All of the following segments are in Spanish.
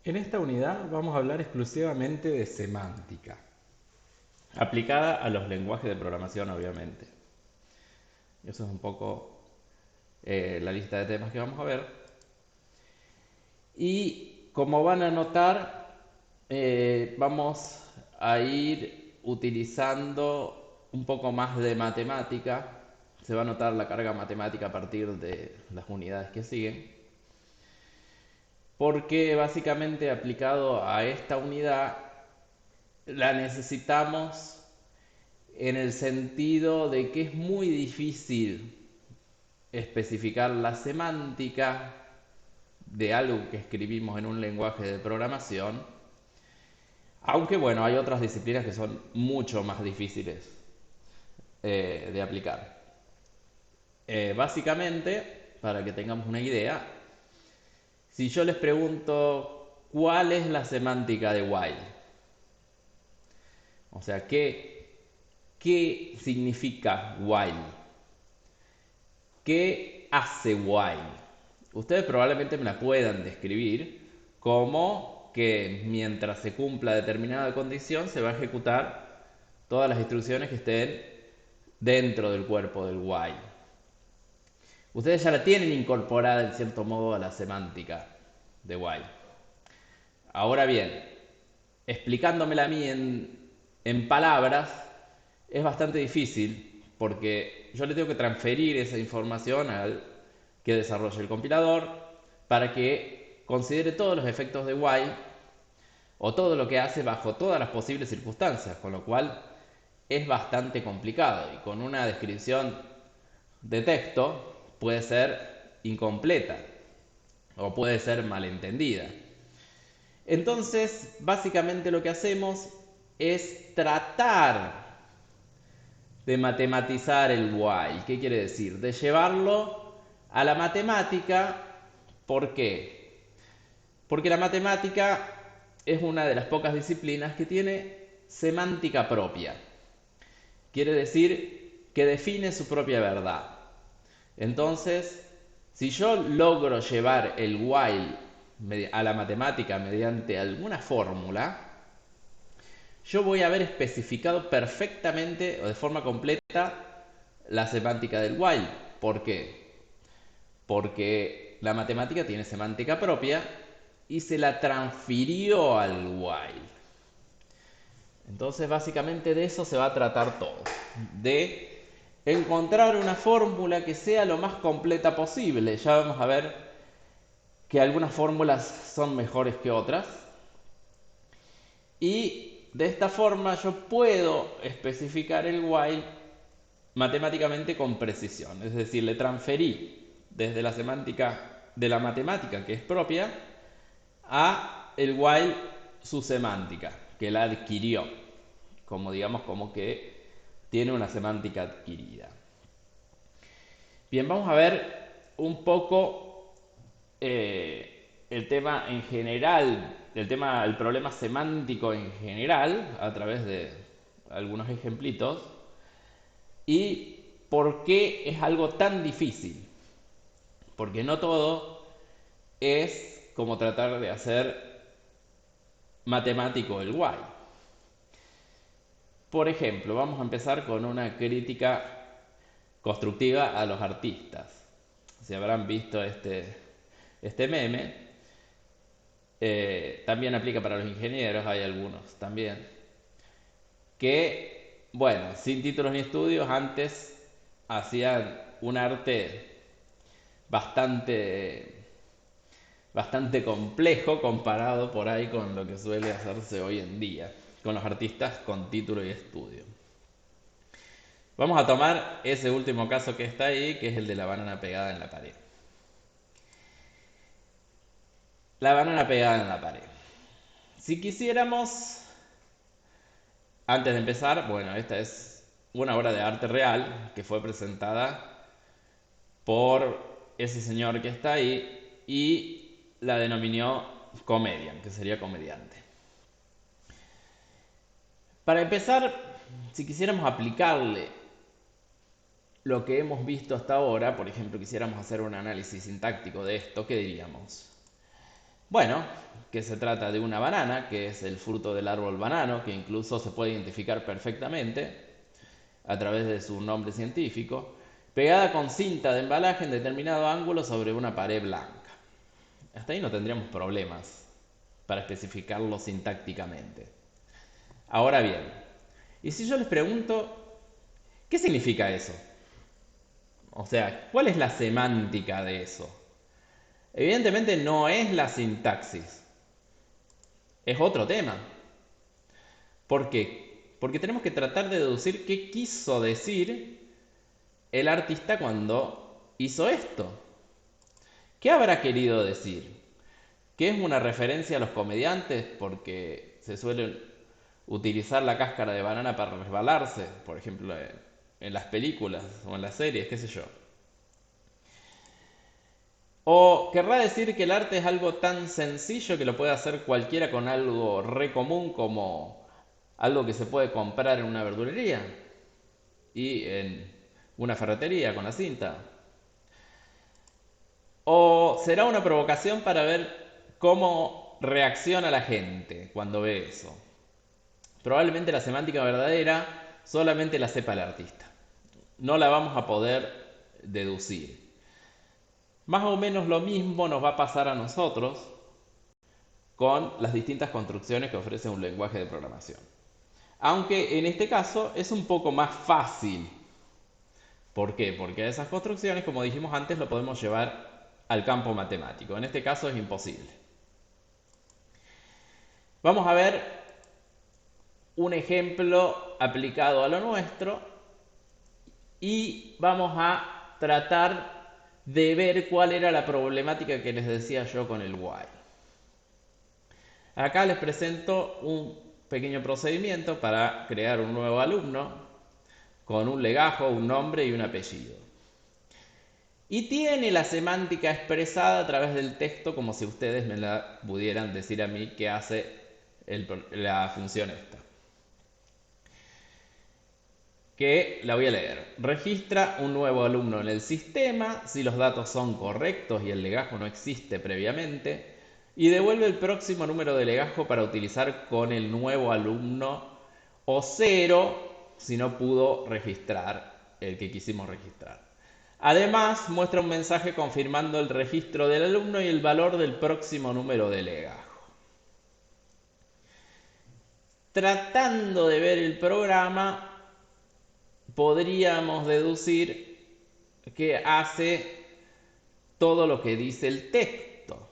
En esta unidad vamos a hablar exclusivamente de semántica, aplicada a los lenguajes de programación, obviamente. Eso es un poco la lista de temas que vamos a ver. Y como van a notar, vamos a ir utilizando un poco más de matemática. Se va a notar la carga matemática a partir de las unidades que siguen. Porque básicamente aplicado a esta unidad la necesitamos en el sentido de que es muy difícil especificar la semántica de algo que escribimos en un lenguaje de programación, aunque bueno, hay otras disciplinas que son mucho más difíciles de aplicar. Básicamente, para que tengamos una idea, si yo les pregunto cuál es la semántica de while, o sea, ¿qué significa while? ¿Qué hace while? Ustedes probablemente me la puedan describir como que mientras se cumpla determinada condición se va a ejecutar todas las instrucciones que estén dentro del cuerpo del while. Ustedes ya la tienen incorporada en cierto modo a la semántica de while. Ahora bien, explicándomela a mí en palabras es bastante difícil porque yo le tengo que transferir esa información al que desarrolle el compilador para que considere todos los efectos de while o todo lo que hace bajo todas las posibles circunstancias, con lo cual es bastante complicado y con una descripción de texto puede ser incompleta o puede ser malentendida. Entonces, básicamente lo que hacemos es tratar de matematizar el while. ¿Qué quiere decir? De llevarlo a la matemática. ¿Por qué? Porque la matemática es una de las pocas disciplinas que tiene semántica propia. Quiere decir que define su propia verdad. Entonces, si yo logro llevar el while a la matemática mediante alguna fórmula, yo voy a haber especificado perfectamente o de forma completa la semántica del while. ¿Por qué? Porque la matemática tiene semántica propia y se la transfirió al while. Entonces, básicamente de eso se va a tratar todo. De encontrar una fórmula que sea lo más completa posible. Ya vamos a ver que algunas fórmulas son mejores que otras. Y de esta forma yo puedo especificar el while matemáticamente con precisión. Es decir, le transferí desde la semántica de la matemática que es propia a el while su semántica, que la adquirió. Como digamos, como que tiene una semántica adquirida. Bien, vamos a ver un poco el tema en general, el problema semántico en general, a través de algunos ejemplitos, y por qué es algo tan difícil. Porque no todo es como tratar de hacer matemático el while. Por ejemplo, vamos a empezar con una crítica constructiva a los artistas. Si habrán visto este meme, también aplica para los ingenieros, hay algunos también, que, bueno, sin títulos ni estudios, antes hacían un arte bastante, bastante complejo comparado por ahí con lo que suele hacerse hoy en día, con los artistas con título y estudio. Vamos a tomar ese último caso que está ahí, que es el de la banana pegada en la pared. La banana pegada en la pared. Si quisiéramos, antes de empezar, bueno, esta es una obra de arte real que fue presentada por ese señor que está ahí y la denominó comedian, que sería comediante. Para empezar, si quisiéramos aplicarle lo que hemos visto hasta ahora, por ejemplo, quisiéramos hacer un análisis sintáctico de esto, ¿qué diríamos? Bueno, que se trata de una banana, que es el fruto del árbol banano, que incluso se puede identificar perfectamente a través de su nombre científico, pegada con cinta de embalaje en determinado ángulo sobre una pared blanca. Hasta ahí no tendríamos problemas para especificarlo sintácticamente. Ahora bien, ¿y si yo les pregunto qué significa eso? O sea, ¿cuál es la semántica de eso? Evidentemente no es la sintaxis, es otro tema. ¿Por qué? Porque tenemos que tratar de deducir qué quiso decir el artista cuando hizo esto. ¿Qué habrá querido decir? ¿Que es una referencia a los comediantes porque se suele utilizar la cáscara de banana para resbalarse, por ejemplo, en las películas o en las series, qué sé yo? ¿O querrá decir que el arte es algo tan sencillo que lo puede hacer cualquiera con algo re común como algo que se puede comprar en una verdulería y en una ferretería con la cinta? ¿O será una provocación para ver cómo reacciona la gente cuando ve eso? Probablemente la semántica verdadera solamente la sepa el artista. No la vamos a poder deducir. Más o menos lo mismo nos va a pasar a nosotros con las distintas construcciones que ofrece un lenguaje de programación. Aunque en este caso es un poco más fácil. ¿Por qué? Porque a esas construcciones, como dijimos antes, lo podemos llevar al campo matemático. En este caso es imposible. Vamos a ver un ejemplo aplicado a lo nuestro y vamos a tratar de ver cuál era la problemática que les decía yo con el while. Acá les presento un pequeño procedimiento para crear un nuevo alumno con un legajo, un nombre y un apellido. Y tiene la semántica expresada a través del texto como si ustedes me la pudieran decir a mí que hace la función esta. Que la voy a leer. Registra un nuevo alumno en el sistema si los datos son correctos y el legajo no existe previamente. Y devuelve el próximo número de legajo para utilizar con el nuevo alumno o cero si no pudo registrar el que quisimos registrar. Además, muestra un mensaje confirmando el registro del alumno y el valor del próximo número de legajo. Tratando de ver el programa, podríamos deducir que hace todo lo que dice el texto.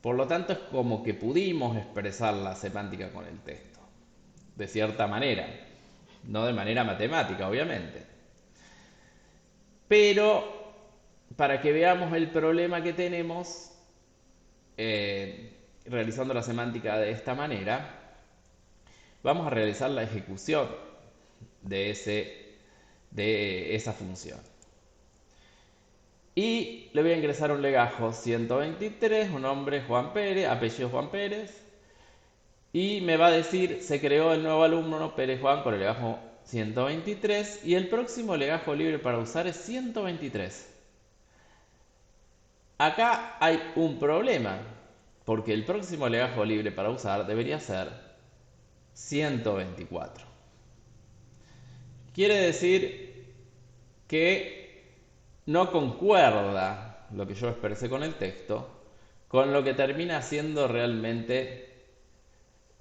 Por lo tanto, es como que pudimos expresar la semántica con el texto, de cierta manera, no de manera matemática, obviamente. Pero, para que veamos el problema que tenemos realizando la semántica de esta manera, vamos a realizar la ejecución de esa función. Y le voy a ingresar un legajo 123, un nombre Juan Pérez, apellido Juan Pérez. Y me va a decir, se creó el nuevo alumno Pérez Juan con el legajo 123 y el próximo legajo libre para usar es 123. Acá hay un problema, porque el próximo legajo libre para usar debería ser 124. Quiere decir que no concuerda lo que yo expresé con el texto con lo que termina siendo realmente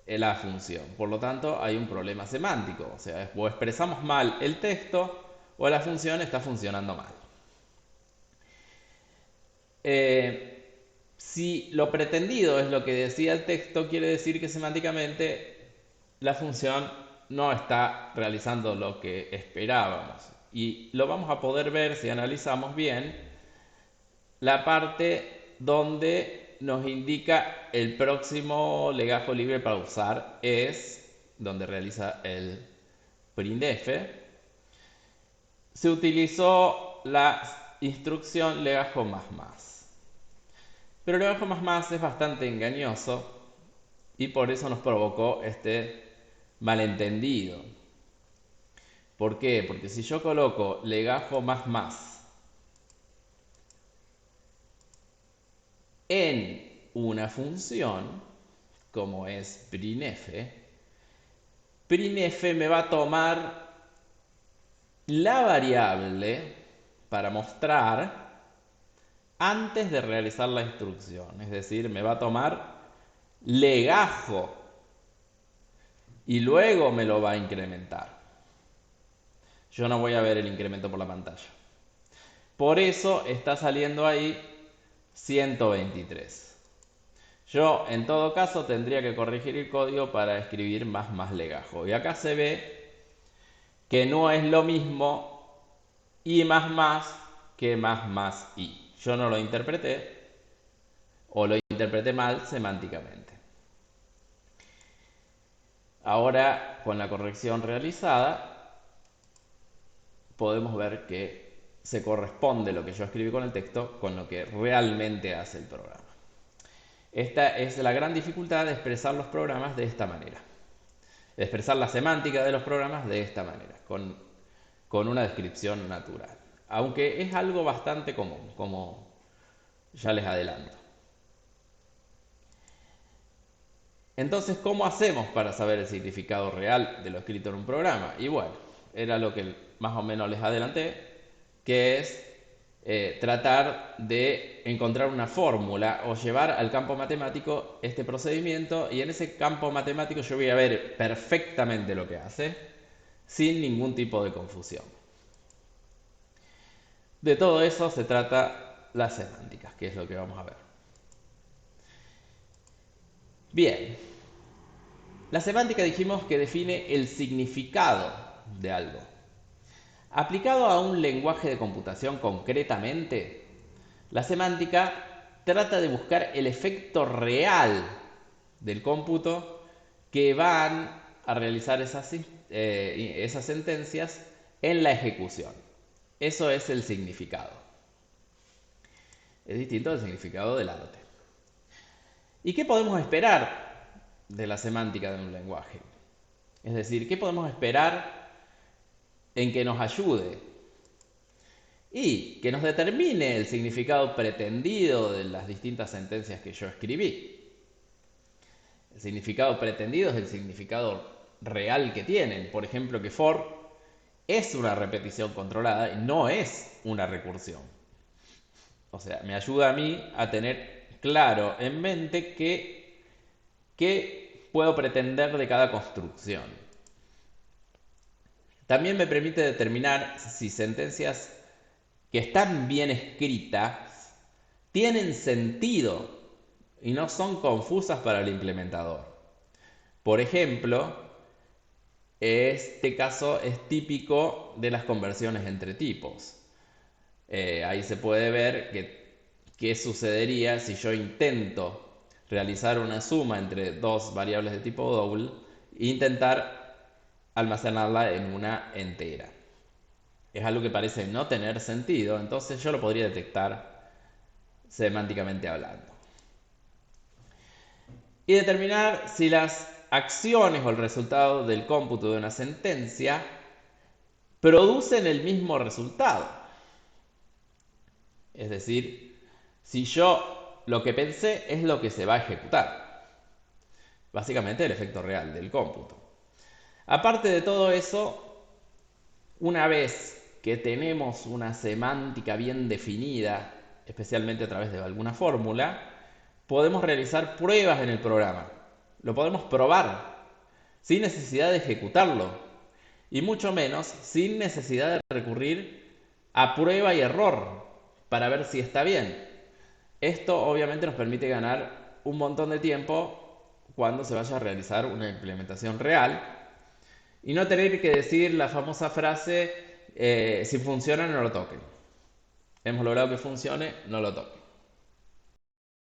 la función. Por lo tanto, hay un problema semántico. O sea, o expresamos mal el texto o la función está funcionando mal. Si lo pretendido es lo que decía el texto, quiere decir que semánticamente la función no está realizando lo que esperábamos. Y lo vamos a poder ver si analizamos bien la parte donde nos indica el próximo legajo libre para usar es donde realiza el printf. Se utilizó la instrucción legajo más. Pero legajo más es bastante engañoso y por eso nos provocó este malentendido. ¿Por qué? Porque si yo coloco legajo más en una función, como es printf, printf me va a tomar la variable para mostrar antes de realizar la instrucción. Es decir, me va a tomar legajo y luego me lo va a incrementar. Yo no voy a ver el incremento por la pantalla. Por eso está saliendo ahí 123. Yo en todo caso tendría que corregir el código para escribir más legajo. Y acá se ve que no es lo mismo i más que más i. Yo no lo interpreté o lo interpreté mal semánticamente. Ahora, con la corrección realizada, podemos ver que se corresponde lo que yo escribí con el texto con lo que realmente hace el programa. Esta es la gran dificultad de expresar los programas de esta manera. De expresar la semántica de los programas de esta manera, con una descripción natural. Aunque es algo bastante común, como ya les adelanto. Entonces, ¿cómo hacemos para saber el significado real de lo escrito en un programa? Y bueno, era lo que más o menos les adelanté, que es tratar de encontrar una fórmula o llevar al campo matemático este procedimiento, y en ese campo matemático yo voy a ver perfectamente lo que hace, sin ningún tipo de confusión. De todo eso se trata las semánticas, que es lo que vamos a ver. Bien, la semántica dijimos que define el significado de algo. Aplicado a un lenguaje de computación concretamente, la semántica trata de buscar el efecto real del cómputo que van a realizar esas sentencias en la ejecución. Eso es el significado. Es distinto al significado del arte. ¿Y qué podemos esperar de la semántica de un lenguaje? Es decir, ¿qué podemos esperar en que nos ayude? Y que nos determine el significado pretendido de las distintas sentencias que yo escribí. El significado pretendido es el significado real que tienen. Por ejemplo, que for es una repetición controlada y no es una recursión. O sea, me ayuda a mí a tener claro en mente qué puedo pretender de cada construcción. También me permite determinar si sentencias que están bien escritas tienen sentido y no son confusas para el implementador. Por ejemplo, este caso es típico de las conversiones entre tipos. Ahí se puede ver qué sucedería si yo intento realizar una suma entre dos variables de tipo double e intentar almacenarla en una entera. Es algo que parece no tener sentido, entonces yo lo podría detectar semánticamente hablando. Y determinar si las acciones o el resultado del cómputo de una sentencia producen el mismo resultado. Es decir, si yo lo que pensé es lo que se va a ejecutar. Básicamente el efecto real del cómputo. Aparte de todo eso, una vez que tenemos una semántica bien definida, especialmente a través de alguna fórmula, podemos realizar pruebas en el programa. Lo podemos probar sin necesidad de ejecutarlo y mucho menos sin necesidad de recurrir a prueba y error para ver si está bien. Esto obviamente nos permite ganar un montón de tiempo cuando se vaya a realizar una implementación real y no tener que decir la famosa frase si funciona no lo toquen. Hemos logrado que funcione, no lo toquen.